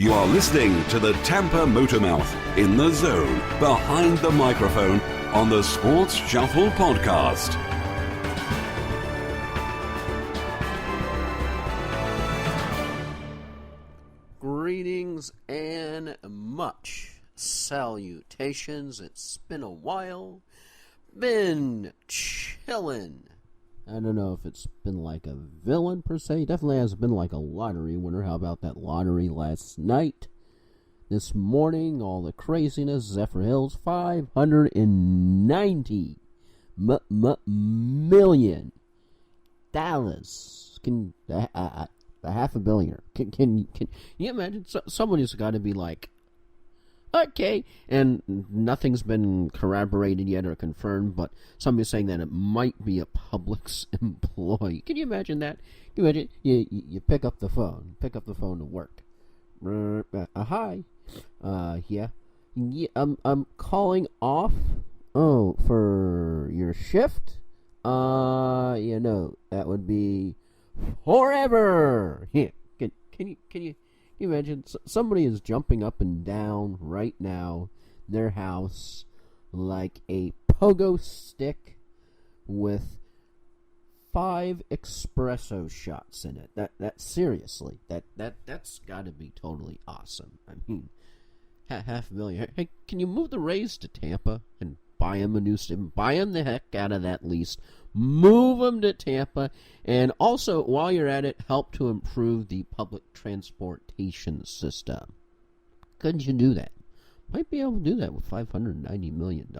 You are listening to the Tampa Motormouth in the zone, behind the microphone on the Sports Shuffle podcast. Greetings and much salutations. It's been a while. Been chillin'. I don't know if it's been like a villain per se. Definitely has been like a lottery winner. How about that lottery last night? This morning, all the craziness. Zephyr Hills, 590 million. Dallas, a half a billion. Can you imagine? Somebody's got to be like, okay, and nothing's been corroborated yet or confirmed, but somebody's saying that it might be a Publix employee. Can you imagine that? Can you imagine? You pick up the phone to work. Hi, yeah, I'm calling off. Oh, for your shift? That would be forever. Yeah, can you imagine? Somebody is jumping up and down right now their house like a pogo stick with 5 espresso shots in it. That seriously, that's got to be totally awesome. I mean, half a million. Hey, can you move the Rays to Tampa and buy them a new stadium? Buy them the heck out of that lease. Move them to Tampa, and also, while you're at it, help to improve the public transportation system. Couldn't you do that? Might be able to do that with $590 million,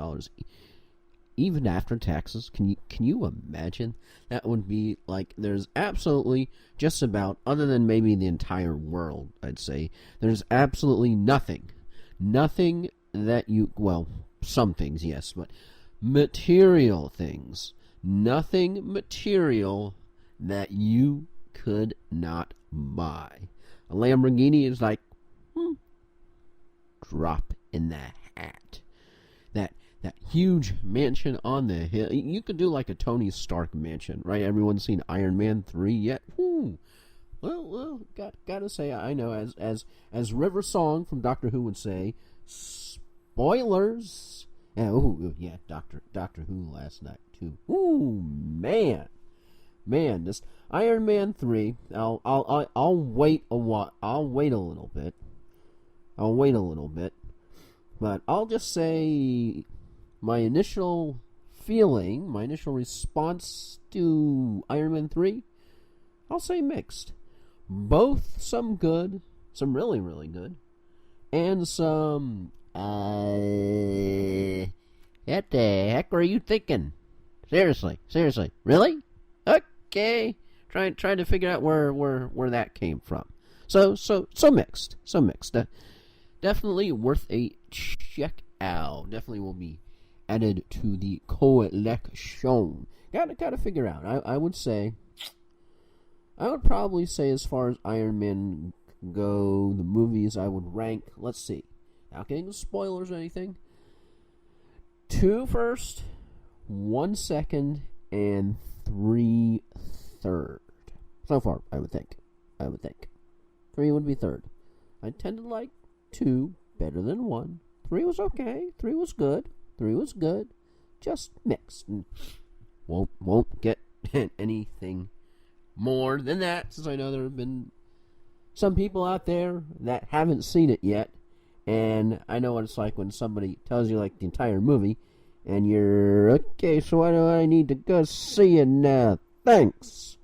even after taxes. Can you imagine? That would be like, there's absolutely just about, other than maybe the entire world, I'd say, there's absolutely nothing that you, well, some things, yes, but material things. Nothing material that you could not buy. A Lamborghini is like, drop in the hat. That huge mansion on the hill. You could do like a Tony Stark mansion, right? Everyone's seen Iron Man 3 yet? Well, gotta say, I know, as River Song from Doctor Who would say, spoilers. Yeah, Doctor Who last night too. Ooh, man, this Iron Man 3. I'll wait a while. I'll wait a little bit, but I'll just say my initial feeling, my initial response to Iron Man 3, I'll say mixed. Both some good, some really, really good, and some what the heck were you thinking? Seriously, really? Okay, trying to figure out where that came from. So mixed. Definitely worth a check out. Definitely will be added to the collection. Gotta figure out. I would probably say, as far as Iron Man go, the movies I would rank. Let's see. Not getting spoilers or anything. 2 first, 1 second, and 3 third. So far, I would think. 3 would be third. I tend to like 2 better than 1. 3 was okay. 3 was good. Just mixed. And won't get anything more than that, since I know there have been some people out there that haven't seen it yet. And I know what it's like when somebody tells you like the entire movie, and you're, okay, so why do I need to go see it now? Thanks.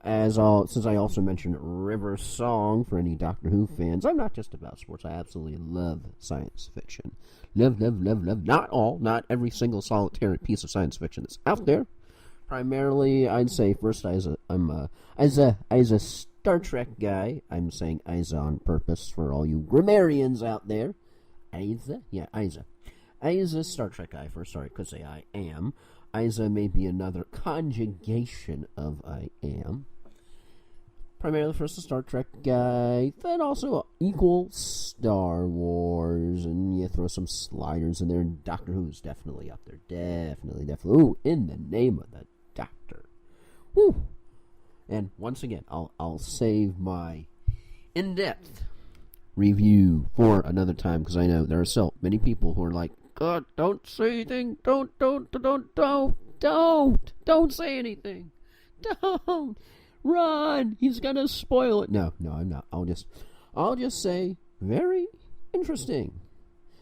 Since I also mentioned River Song for any Doctor Who fans, I'm not just about sports. I absolutely love science fiction. Love. Not every single solitary piece of science fiction that's out there. Primarily, I'd say first, as a Star Trek guy. I'm saying Isa on purpose for all you grammarians out there. Isa? Yeah, Isa. Isa, Star Trek guy first. Sorry, could say I am. Isa may be another conjugation of I am. Primarily first a Star Trek guy, then also equal Star Wars, and you throw some sliders in there, and Doctor Who's definitely up there. Definitely. Ooh, in the name of the Doctor. Woo! And once again, I'll save my in-depth review for another time, because I know there are still many people who are like, God, don't say anything. Don't say anything. Don't run. He's gonna spoil it. No, I'm not. I'll just say very interesting.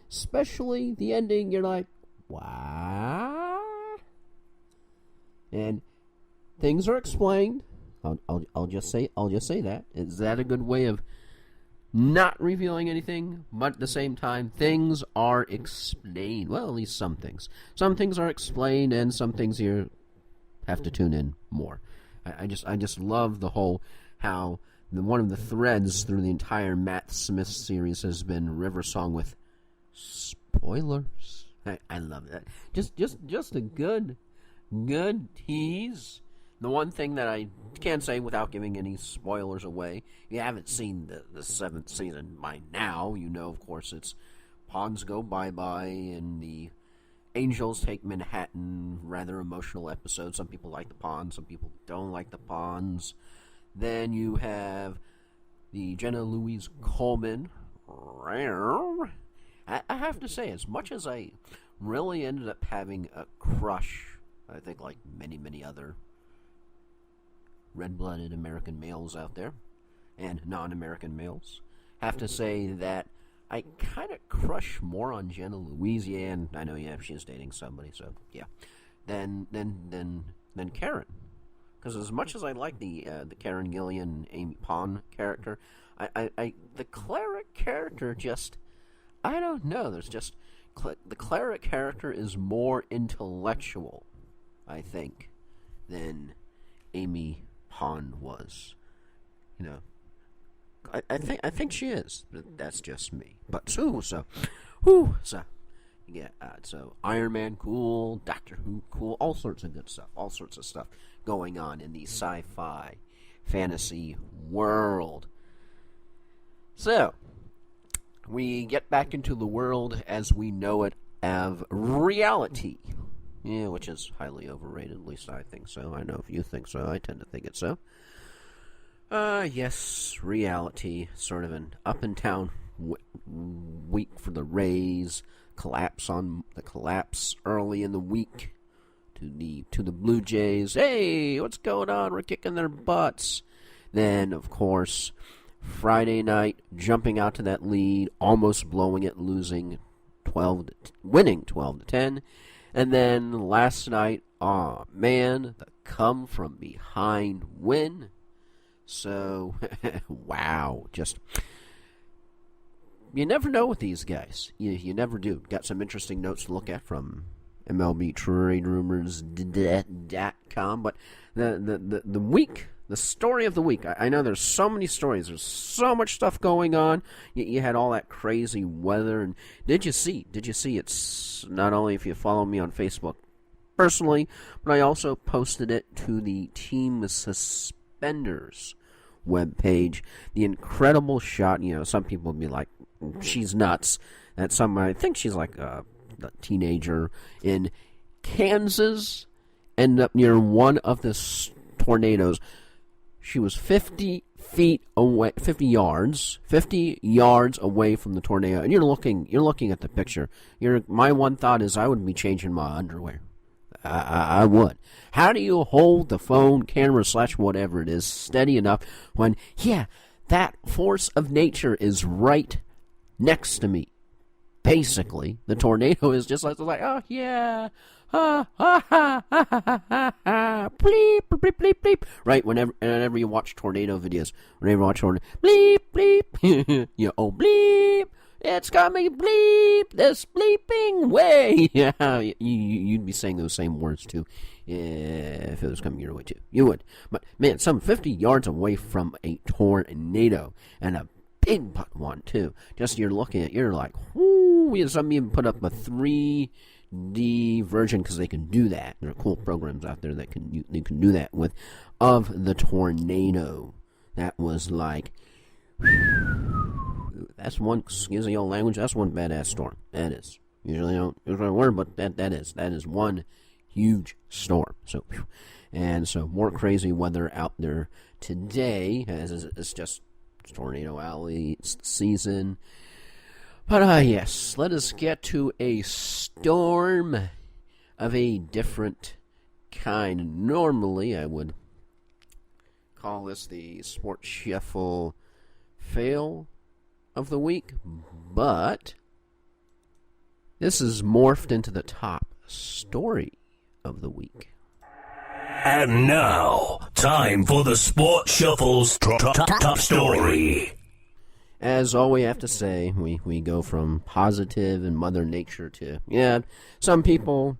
Especially the ending. You're like, what? And things are explained. I'll just say that. Is that a good way of not revealing anything? But at the same time, things are explained. Well, at least some things. Some things are explained, and some things you have to tune in more. I just love the whole how one of the threads through the entire Matt Smith series has been River Song with spoilers. I love that. Just a good tease. The one thing that I can't say without giving any spoilers away, you haven't seen the 7th season by now. You know, of course, it's Pawns Go Bye-Bye and the Angels Take Manhattan, rather emotional episode. Some people like the Pawns, some people don't like the Pawns. Then you have the Jenna Louise Coleman. I have to say, as much as I really ended up having a crush, I think like many other red-blooded American males out there, and non-American males, have to say that I kind of crush more on Jenna Louise, and I know, she's dating somebody, so, yeah, than Karen. Because as much as I like the Karen Gillian, Amy Pond character, the cleric character just, I don't know, there's just, the cleric character is more intellectual, I think, than Amy Pond was. I think she is. But that's just me. But so Iron Man cool, Doctor Who cool, all sorts of good stuff, all sorts of stuff going on in the sci-fi fantasy world. So we get back into the world as we know it of reality. Yeah, which is highly overrated, at least I think so. I know if you think so, I tend to think it's so. Yes, reality, sort of an up-and-down week for the Rays, collapse early in the week to the Blue Jays. Hey, what's going on? We're kicking their butts. Then, of course, Friday night, jumping out to that lead, almost blowing it, winning 12-10. And then last night, the come from behind win. So, wow, you never know with these guys. You never do. Got some interesting notes to look at from MLBTradeRumors.com. But the week, the story of the week, I know there's so many stories. There's so much stuff going on. You had all that crazy weather. And did you see? It's not only if you follow me on Facebook personally, but I also posted it to the Team Suspenders webpage. The incredible shot. Some people would be like, she's nuts. I think she's like a teenager in Kansas, ended up near one of the tornadoes. She was 50 yards away from the tornado, and you're looking at the picture. My one thought is I would be changing my underwear. I would. How do you hold the phone, camera / whatever it is steady enough when, that force of nature is right next to me? Basically, the tornado is just like, oh yeah, bleep, bleep, bleep, bleep. Right, whenever you watch tornado videos, bleep, bleep, bleep, it's coming, bleep, this bleeping way. Yeah, you'd be saying those same words too, if it was coming your way too. You would. But man, some 50 yards away from a tornado, and a big butt one too. Just you're like, whoo. Some even put up a 3D version because they can do that. There are cool programs out there that you can do that with, of the tornado. That was like, that's one, excuse the old language, that's one badass storm. That is. Usually don't use that word, but that is one huge storm. So, and so more crazy weather out there today, as it's just Tornado Alley season. But yes, let us get to a storm of a different kind. Normally, I would call this the Sports Shuffle fail of the week, but this is morphed into the top story of the week. And now, time for the Sports Shuffle's top story. As all we have to say, we go from positive and Mother Nature to, some people,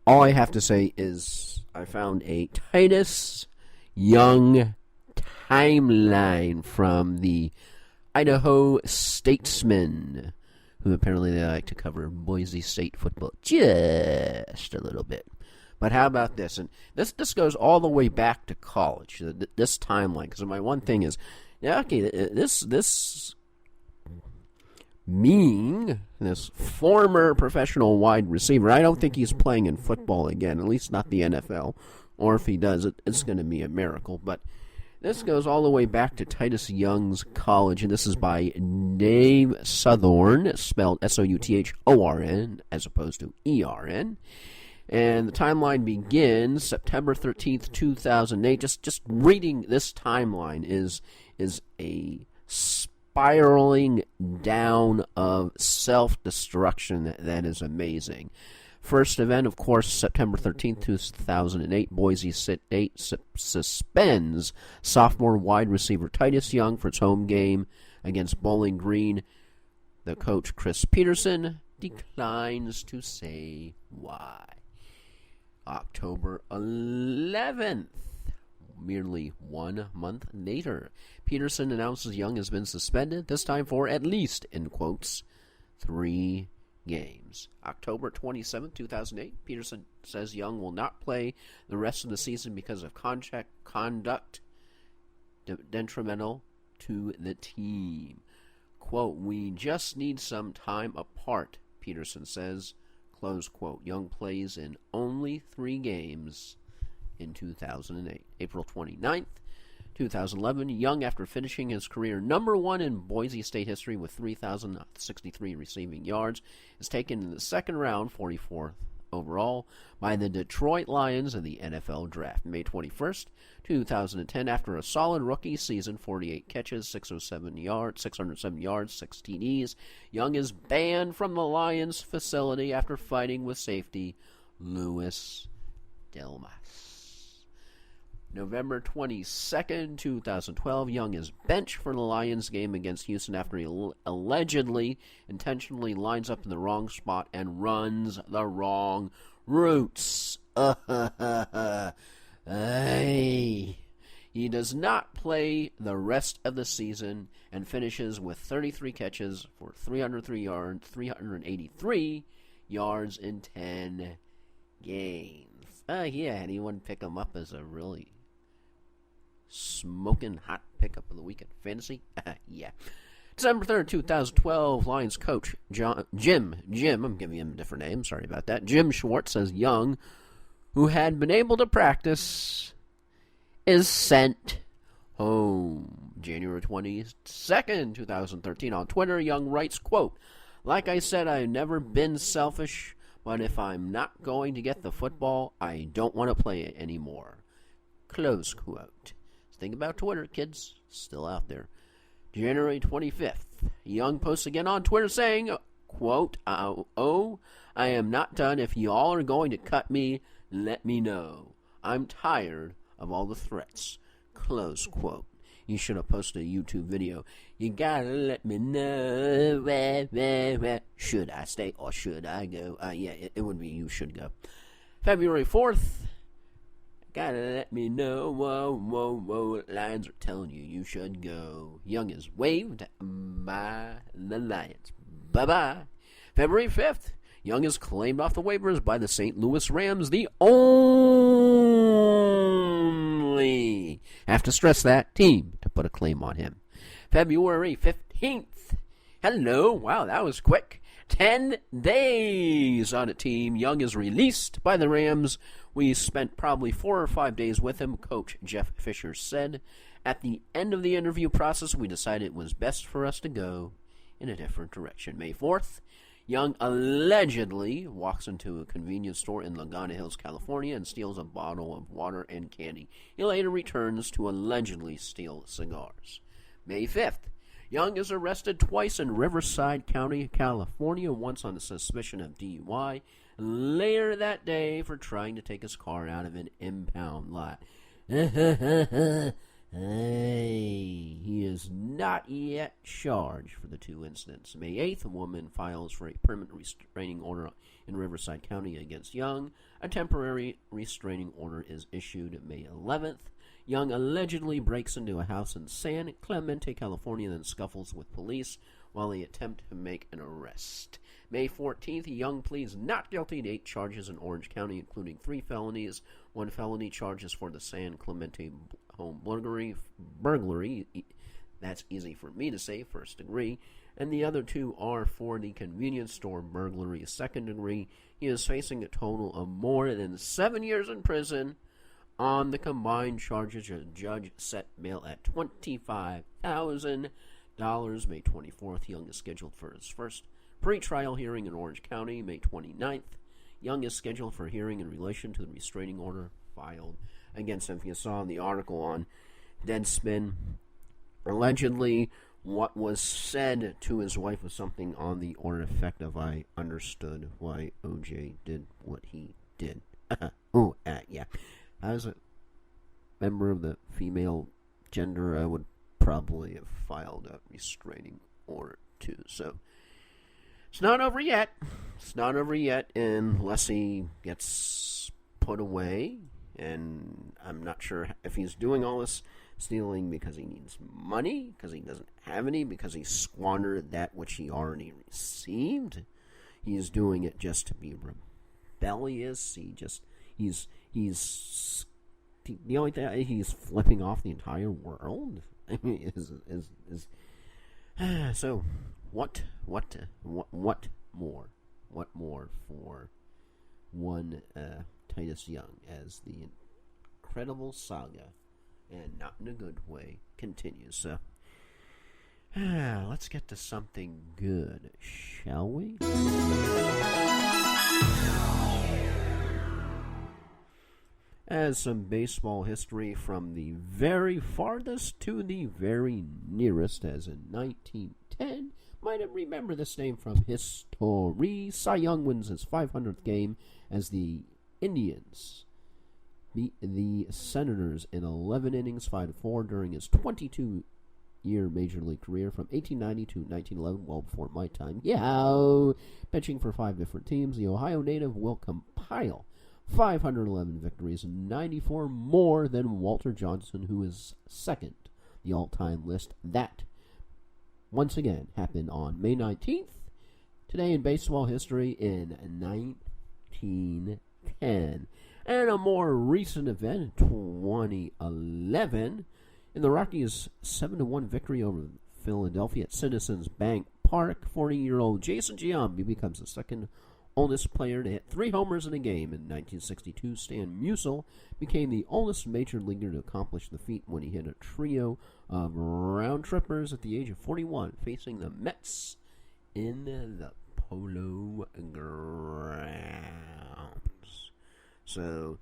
all I have to say is I found a Titus Young timeline from the Idaho Statesman, who apparently they like to cover Boise State football just a little bit. But how about this? And this goes all the way back to college, this timeline, because my one thing is, this former professional wide receiver, I don't think he's playing in football again, at least not the NFL, or if he does, it's going to be a miracle. But this goes all the way back to Titus Young's college, and this is by Dave Southorn, spelled Southorn as opposed to ERN. And the timeline begins September 13th, 2008. Just reading this timeline is a spiraling down of self-destruction that is amazing. First event, of course, September 13th, 2008. Boise State suspends sophomore wide receiver Titus Young for its home game against Bowling Green. The coach, Chris Peterson, declines to say why. October 11th, merely 1 month later, Peterson announces Young has been suspended, this time for at least, in quotes, 3 games. October 27th, 2008, Peterson says Young will not play the rest of the season because of conduct detrimental to the team. Quote, "We just need some time apart," Peterson says. Close quote. Young plays in only 3 games in 2008. April 29th, 2011, Young, after finishing his career number 1 in Boise State history with 3,063 receiving yards, is taken in the second round, 44th overall, by the Detroit Lions in the NFL Draft. May 21st, 2010, after a solid rookie season, 48 catches, 607 yards, 6 TDs, Young is banned from the Lions facility after fighting with safety Louis Delmas. November 22nd, 2012, Young is benched for the Lions game against Houston after he allegedly intentionally lines up in the wrong spot and runs the wrong routes. He does not play the rest of the season and finishes with 33 catches for 383 yards in 10 games. Anyone pick him up as a really smoking hot pickup of the week in fantasy? Yeah. December 3rd, 2012, Lions coach Jim, I'm giving him a different name, sorry about that. Jim Schwartz says Young, who had been able to practice, is sent home. January 22nd, 2013, on Twitter, Young writes, quote, "Like I said, I've never been selfish, but if I'm not going to get the football, I don't want to play it anymore." Close quote. Think about Twitter, kids. Still out there. January 25th, Young posts again on Twitter saying, quote, I am not done. If y'all are going to cut me, let me know. I'm tired of all the threats. Close quote. You should have posted a YouTube video. You gotta let me know. Should I stay or should I go? It would be you should go. February 4th. Gotta let me know. Whoa. Lions are telling you should go. Young is waived by the Lions. Bye-bye. February 5th. Young is claimed off the waivers by the St. Louis Rams. The only, I have to stress that, team to put a claim on him. February 15th. Hello. Wow, that was quick. 10 days on a team. Young is released by the Rams. We spent probably 4 or 5 days with him, Coach Jeff Fisher said. At the end of the interview process, we decided it was best for us to go in a different direction. May 4th, Young allegedly walks into a convenience store in Laguna Hills, California, and steals a bottle of water and candy. He later returns to allegedly steal cigars. May 5th, Young is arrested twice in Riverside County, California, once on a suspicion of DUI, later that day for trying to take his car out of an impound lot. Hey, he is not yet charged for the two incidents. May 8th, a woman files for a permanent restraining order in Riverside County against Young. A temporary restraining order is issued May 11th. Young allegedly breaks into a house in San Clemente, California, then scuffles with police while they attempt to make an arrest. May 14th, Young pleads not guilty to 8 charges in Orange County, including 3 felonies. 1 felony charges for the San Clemente home burglary, that's easy for me to say, 1st degree, and the other 2 are for the convenience store burglary, 2nd degree. He is facing a total of more than 7 years in prison on the combined charges. A judge set bail at $25,000. May 24th, Young is scheduled for his first pre-trial hearing in Orange County. May 29th, Young is scheduled for hearing in relation to the restraining order filed against him. If you saw in the article on Deadspin, allegedly what was said to his wife was something on the order effect of, "I understood why OJ did what he did." Yeah. As a member of the female gender, I would probably have filed a restraining order too. So it's not over yet. It's not over yet unless he gets put away. And I'm not sure if he's doing all this stealing because he needs money, because he doesn't have any, because he squandered that which he already received. He's doing it just to be rebellious. He's the only thing, he's flipping off the entire world. I mean, so what more for one Titus Young as the incredible saga, and not in a good way, continues. So let's get to something good, shall we? As some baseball history from the very farthest to the very nearest, as in 1910, might have remembered this name from history. Cy Young wins his 500th game as the Indians beat the Senators in 11 innings, 5-4, during his 22-year Major League career from 1890 to 1911, well before my time. Yeah, pitching for 5 different teams, the Ohio native will compile 511 victories, 94 more than Walter Johnson, who is second the all-time list. That, once again, happened on May 19th. Today in baseball history in 1910. And a more recent event, 2011, in the Rockies' 7-1 victory over Philadelphia at Citizens Bank Park, 40-year-old Jason Giambi becomes the second oldest player to hit 3 homers in a game. In 1962, Stan Musial became the oldest major leaguer to accomplish the feat when he hit a trio of round-trippers at the age of 41, facing the Mets in the Polo Grounds. So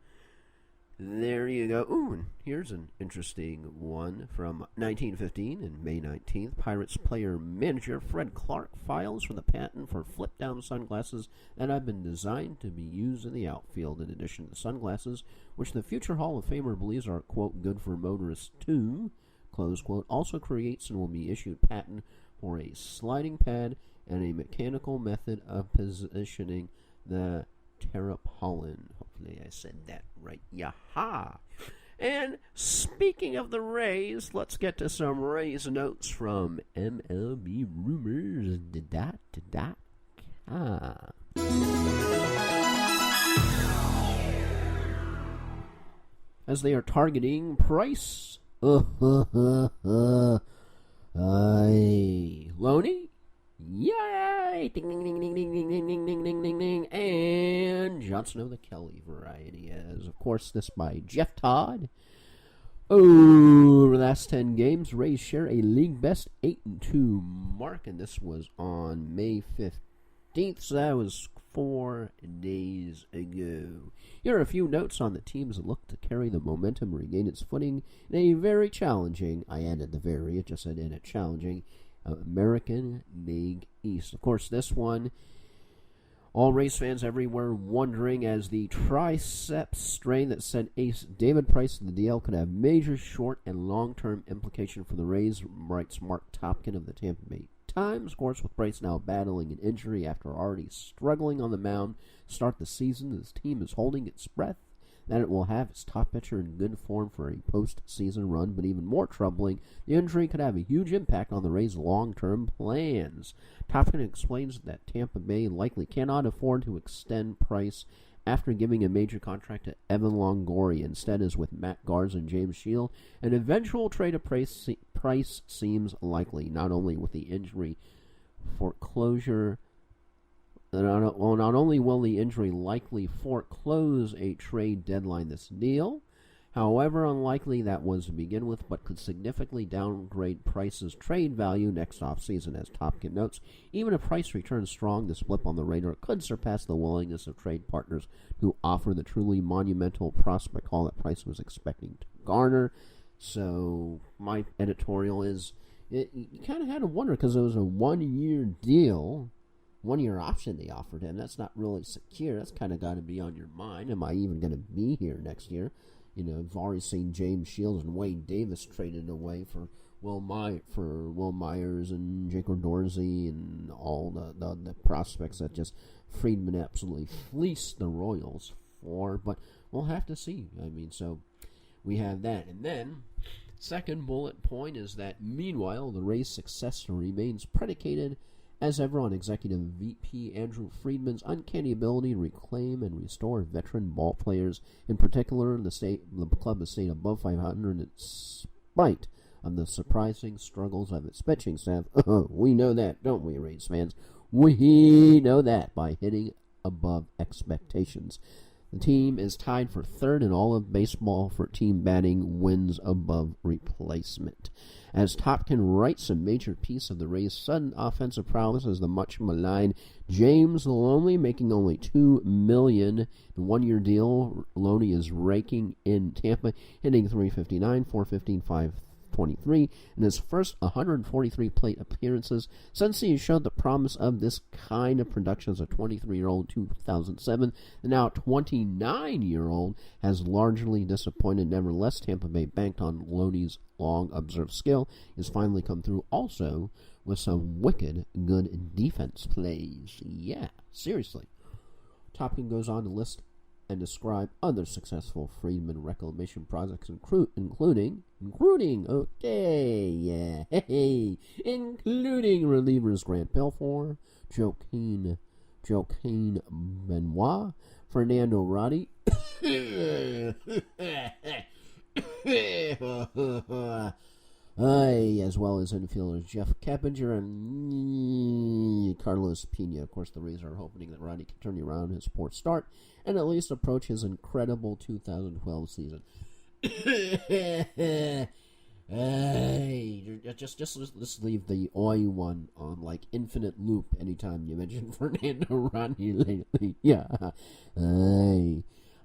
there you go. Ooh, and here's an interesting one from 1915. And May 19th, Pirates player-manager Fred Clark files for the patent for flip-down sunglasses that have been designed to be used in the outfield. In addition to the sunglasses, which the future Hall of Famer believes are, quote, good for motorists too, close quote, also creates and will be issued patent for a sliding pad and a mechanical method of positioning the terrapolin. Hopefully I said that right. Yaha! And speaking of the Rays, let's get to some Rays notes from MLB Rumors. As they are targeting Price. Loney. Yay! Ding, ding, ding, ding, ding, ding, ding, ding, ding, ding, ding, ding. And Johnson of the Kelly variety, as of course this by Jeff Todd. Over the last 10 games, Rays share a league best 8-2 mark, and this was on May 15th, so that was 4 days ago. Here are a few notes on the teams that look to carry the momentum, regain its footing in a very challenging, I added the very, it just said in a challenging, American League East. Of course, this one, all Rays fans everywhere wondering as the triceps strain that sent ace David Price to the DL could have major short and long-term implication for the Rays, writes Mark Topkin of the Tampa Bay Times. Of course, with Price now battling an injury after already struggling on the mound to start the season, his team is holding its breath that it will have its top pitcher in good form for a postseason run, but even more troubling, the injury could have a huge impact on the Rays' long-term plans. Topkin explains that Tampa Bay likely cannot afford to extend Price after giving a major contract to Evan Longoria. Instead, as with Matt Garza and James Shield, an eventual trade of Price seems likely, not only with the injury foreclosure. Not only will the injury likely foreclose a trade deadline this deal, however unlikely that was to begin with, but could significantly downgrade Price's trade value next offseason. As Topkin notes, even if Price returns strong, this blip on the radar could surpass the willingness of trade partners to offer the truly monumental prospect haul that Price was expecting to garner. So my editorial is, you kind of had to wonder, because it was a one-year deal, one-year option they offered him. That's not really secure. That's kind of got to be on your mind. Am I even going to be here next year? You know, I've already seen James Shields and Wade Davis traded away for Will Myers and Jacob Dorsey and all the prospects that just Friedman absolutely fleeced the Royals for. But we'll have to see. I mean, so we have that. And then, second bullet point is that, meanwhile, the Rays' success remains predicated as ever on Executive VP Andrew Friedman's uncanny ability to reclaim and restore veteran ball players. In particular, the club has stayed above 500 in spite of the surprising struggles of its pitching staff. We know that, don't we, Rays fans? We know that by hitting above expectations. The team is tied for third in all of baseball for team batting wins above replacement. As Topkin writes, a major piece of the Rays' sudden offensive prowess is the much-maligned James Loney, making only $2 million in a one-year deal. Loney is raking in Tampa, hitting .359, .415, .523 in his first 143 plate appearances since he showed the promise of this kind of production as a 23-year-old in 2007. The now 29-year-old has largely disappointed. Nevertheless, Tampa Bay banked on Loney's long-observed skill. He's finally come through also with some wicked good defense plays. Yeah, seriously. Topkin goes on to list and describe other successful Friedman reclamation projects, including relievers Grant Belfour, Joaquin Benoit, Fernando Roddy, as well as infielders Jeff Keppinger and Carlos Pena. Of course, the Rays are hoping that Roddy can turn around his poor start and at least approach his incredible 2012 season. Just leave the oi one on like infinite loop anytime you mention Fernando Rodney lately. Yeah.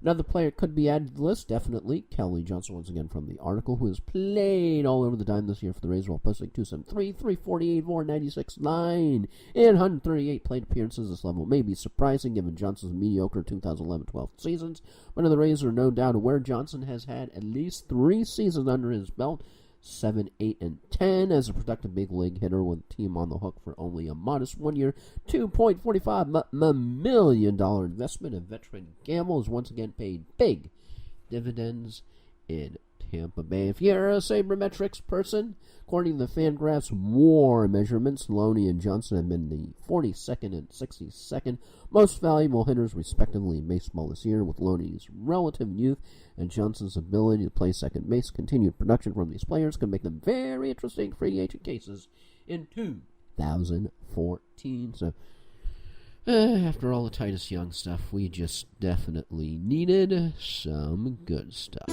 Another player could be added to the list, definitely. Kelly Johnson, once again from the article, who has played all over the dime this year for the Rays, while posting .273, .348, .496, 9 in 138 plate appearances. This level may be surprising given Johnson's mediocre 2011-12 seasons, but the Rays are no doubt aware Johnson has had at least 3 seasons under his belt, 7, 8, and 10 as a productive big league hitter, with the team on the hook for only a modest 1 year, $2.45 million investment. A veteran gamble has once again paid big dividends in Tampa Bay. If you're a sabermetrics person, according to the Fangraphs WAR measurements, Loney and Johnson have been the 42nd and 62nd most valuable hitters, respectively, in baseball this year, with Loney's relative youth and Johnson's ability to play second base. Continued production from these players could make them very interesting free agent cases in 2014. So, after all the Titus Young stuff, we just definitely needed some good stuff.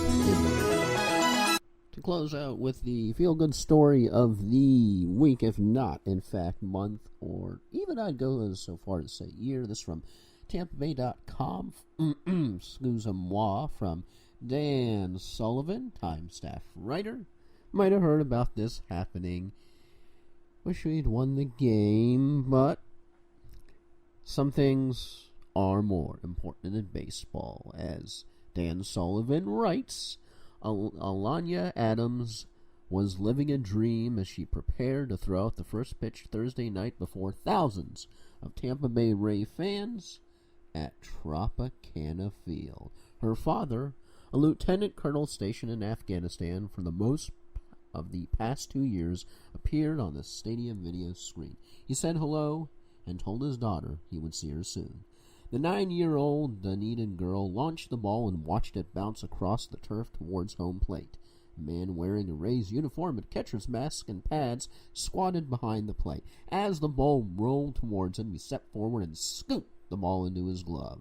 To close out with the feel-good story of the week, if not, in fact, month, or even I'd go so far as to say year. This from TampaBay.com. Excuse-moi, from Dan Sullivan, Time staff writer. Might have heard about this happening. Wish we'd won the game, but some things are more important than baseball, as Dan Sullivan writes. Alanya Adams was living a dream as she prepared to throw out the first pitch Thursday night before thousands of Tampa Bay Ray fans at Tropicana Field. Her father, a lieutenant colonel stationed in Afghanistan for the most of the past 2 years, appeared on the stadium video screen. He said hello and told his daughter he would see her soon. The 9-year-old Dunedin girl launched the ball and watched it bounce across the turf towards home plate. A man wearing a Rays uniform and catcher's mask and pads squatted behind the plate. As the ball rolled towards him, he stepped forward and scooped the ball into his glove.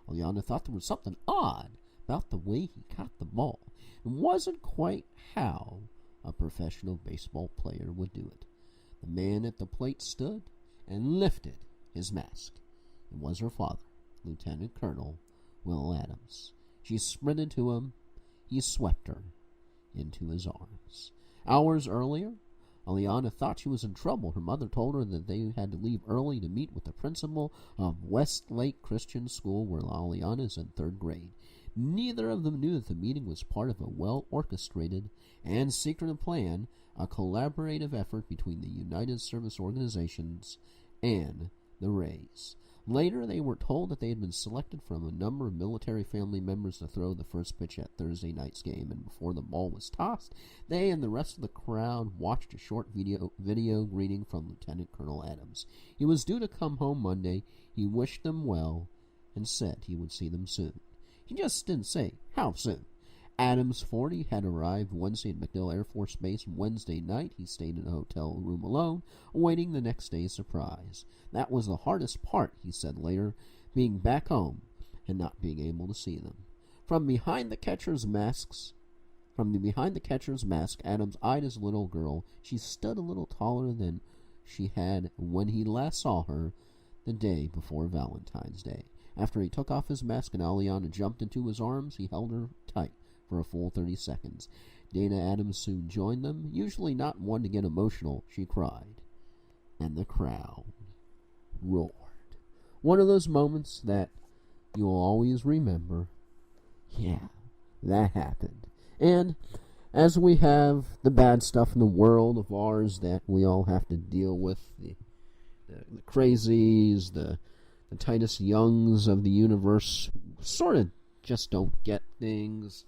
Aliana thought there was something odd about the way he caught the ball. It wasn't quite how a professional baseball player would do it. The man at the plate stood and lifted his mask. It was her father, Lieutenant Colonel Will Adams. She sprinted to him. He swept her into his arms. Hours earlier, Aliana thought she was in trouble. Her mother told her that they had to leave early to meet with the principal of Westlake Christian School, where Aliana is in 3rd grade. Neither of them knew that the meeting was part of a well-orchestrated and secretive plan, a collaborative effort between the United Service Organizations and the Rays. Later, they were told that they had been selected from a number of military family members to throw the first pitch at Thursday night's game, and before the ball was tossed, they and the rest of the crowd watched a short video greeting from Lieutenant Colonel Adams. He was due to come home Monday. He wished them well and said he would see them soon. He just didn't say how soon. Adams, 40, had arrived Wednesday at MacDill Air Force Base. Wednesday night, he stayed in a hotel room alone, awaiting the next day's surprise. That was the hardest part, he said later, being back home and not being able to see them. From behind the catcher's mask, Adams eyed his little girl. She stood a little taller than she had when he last saw her the day before Valentine's Day. After he took off his mask and Aliana jumped into his arms, he held her tight for a full 30 seconds. Dana Adams soon joined them. Usually not one to get emotional, she cried. And the crowd roared. One of those moments that you'll always remember. Yeah, that happened. And as we have the bad stuff in the world of ours that we all have to deal with, the crazies, the Titus Youngs of the universe, sort of just don't get things.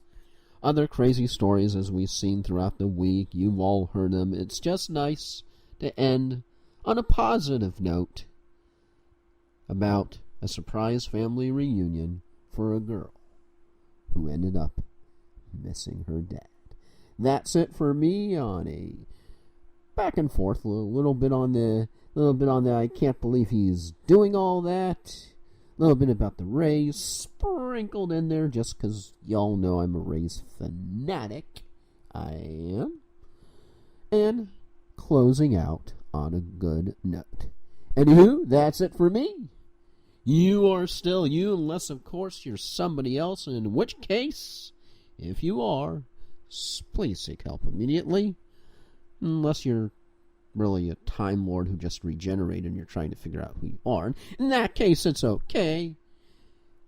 Other crazy stories as we've seen throughout the week. You've all heard them. It's just nice to end on a positive note about a surprise family reunion for a girl who ended up missing her dad. That's it for me on a back and forth, a little bit on the I can't believe he's doing all that. A little bit about the Rays sprinkled in there just because y'all know I'm a Rays fanatic. I am. And closing out on a good note. Anywho, that's it for me. You are still you, unless, of course, you're somebody else, in which case, if you are, please seek help immediately. Unless you're really a Time Lord who just regenerated and you're trying to figure out who you are. In that case, it's okay.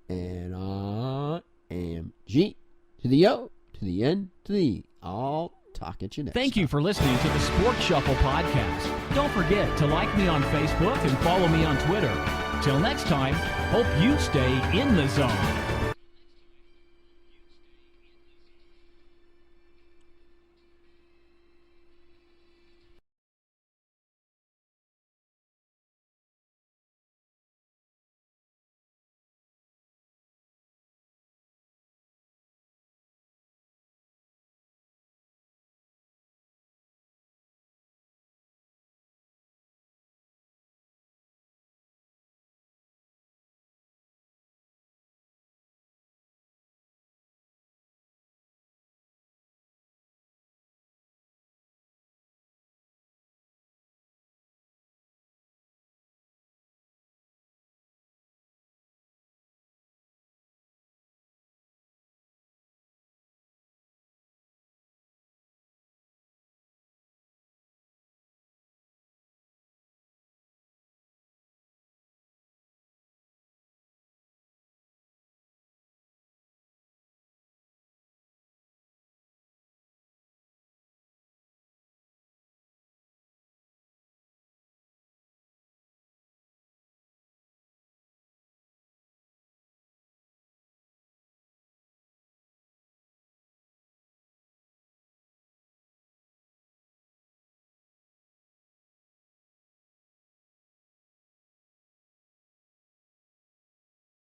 And I am G to the O, to the N, to the E. I'll talk at you next Thank time. you for listening to the Sports Shuffle podcast. Don't forget to like me on Facebook and follow me on Twitter. Till next time, hope you stay in the zone.